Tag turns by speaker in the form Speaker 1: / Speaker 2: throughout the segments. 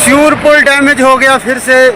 Speaker 1: Sure पुल damage हो गया फिर से।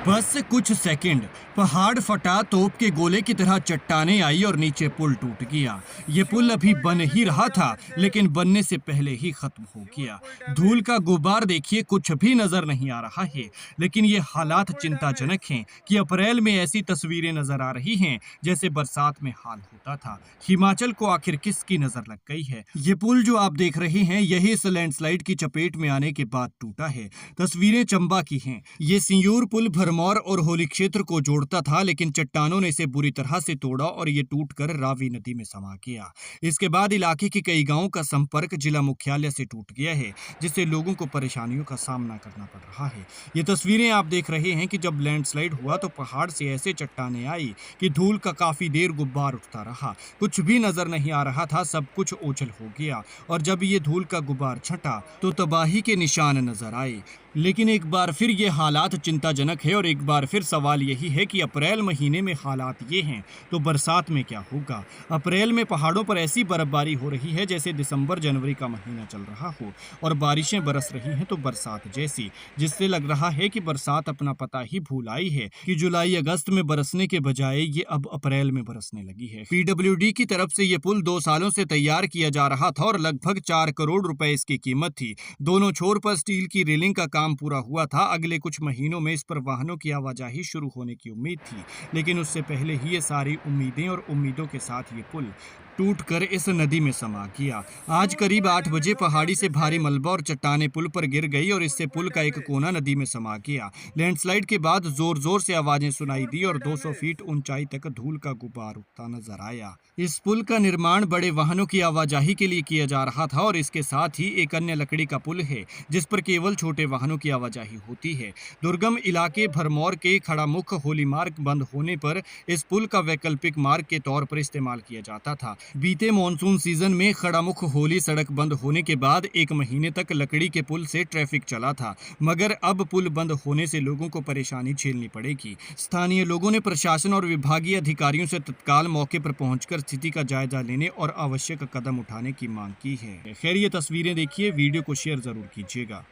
Speaker 2: बस कुछ सेकंड, पहाड़ फटा, तोप के गोले की तरह चट्टानें आई और नीचे पुल टूट गया। ये पुल अभी बन ही रहा था, लेकिन बनने से पहले ही खत्म हो गया। धूल का गुबार देखिए, कुछ भी नजर नहीं आ रहा है। लेकिन ये हालात चिंताजनक हैं कि अप्रैल में ऐसी तस्वीरें नजर आ रही हैं जैसे बरसात में हाल होता था। हिमाचल को आखिर किसकी नजर लग गई है? ये पुल जो आप देख रहे हैं, यही इस लैंडस्लाइड की चपेट में आने के बाद टूटा है। तस्वीरें चंबा की हैं। ये सियूर पुल भरमौर और होली क्षेत्र को जोड़ता था, लेकिन चट्टानों ने इसे बुरी तरह से तोड़ा और ये टूटकर रावी नदी में समा गया। इसके बाद इलाके के कई गांवों का संपर्क जिला मुख्यालय से टूट गया है, जिससे लोगों को परेशानियों का सामना करना पड़ रहा है। ये तस्वीरें आप देख रहे हैं कि जब लैंडस्लाइड हुआ तो पहाड़ से ऐसे चट्टानें आई कि धूल का काफी देर गुब्बार उठता रहा। कुछ भी नजर नहीं आ रहा था, सब कुछ ओझल हो गया। और जब ये धूल का गुब्बार छटा तो तबाही के निशान नजर आए। लेकिन एक बार फिर ये हालात चिंताजनक है और एक बार फिर सवाल यही है कि अप्रैल महीने में हालात ये हैं तो बरसात में क्या होगा? अप्रैल में पहाड़ों पर ऐसी बर्फबारी हो रही है जैसे दिसंबर जनवरी का महीना चल रहा हो, और बारिशें बरस रही हैं तो बरसात जैसी, जिससे लग रहा है कि बरसात अपना पता ही भूल आई है कि जुलाई अगस्त में बरसने के बजाय ये अब अप्रैल में बरसने लगी है। पीडब्ल्यूडी की तरफ से ये पुल 2 सालों से तैयार किया जा रहा था और लगभग 4 करोड़ रुपए इसकी कीमत थी। दोनों छोर पर स्टील की रेलिंग का काम पूरा हुआ था। अगले कुछ महीनों में इस पर वाहनों की आवाजाही शुरू होने की उम्मीद थी, लेकिन उससे पहले ही ये सारी उम्मीदें और उम्मीदों के साथ ये पुल टूटकर इस नदी में समा गया। आज करीब 8 बजे पहाड़ी से भारी मलबा और चट्टानें पुल पर गिर गई और इससे पुल का एक कोना नदी में समा गया। लैंडस्लाइड के बाद जोर जोर से आवाजें सुनाई दी और 200 फीट ऊंचाई तक धूल का गुब्बार उठता नजर आया। इस पुल का निर्माण बड़े वाहनों की आवाजाही के लिए किया जा रहा था और इसके साथ ही एक अन्य लकड़ी का पुल है जिस पर केवल छोटे वाहनों की आवाजाही होती है। दुर्गम इलाके भरमौर के खड़ामुख होली मार्ग बंद होने पर इस पुल का वैकल्पिक मार्ग के तौर पर इस्तेमाल किया जाता था। बीते मॉनसून सीजन में खड़ामुख होली सड़क बंद होने के बाद 1 महीने तक लकड़ी के पुल से ट्रैफिक चला था, मगर अब पुल बंद होने से लोगों को परेशानी झेलनी पड़ेगी। स्थानीय लोगों ने प्रशासन और विभागीय अधिकारियों से तत्काल मौके पर पहुंचकर स्थिति का जायजा लेने और आवश्यक कदम उठाने की मांग की है। खैर, ये तस्वीरें देखिए, वीडियो को शेयर जरूर कीजिएगा।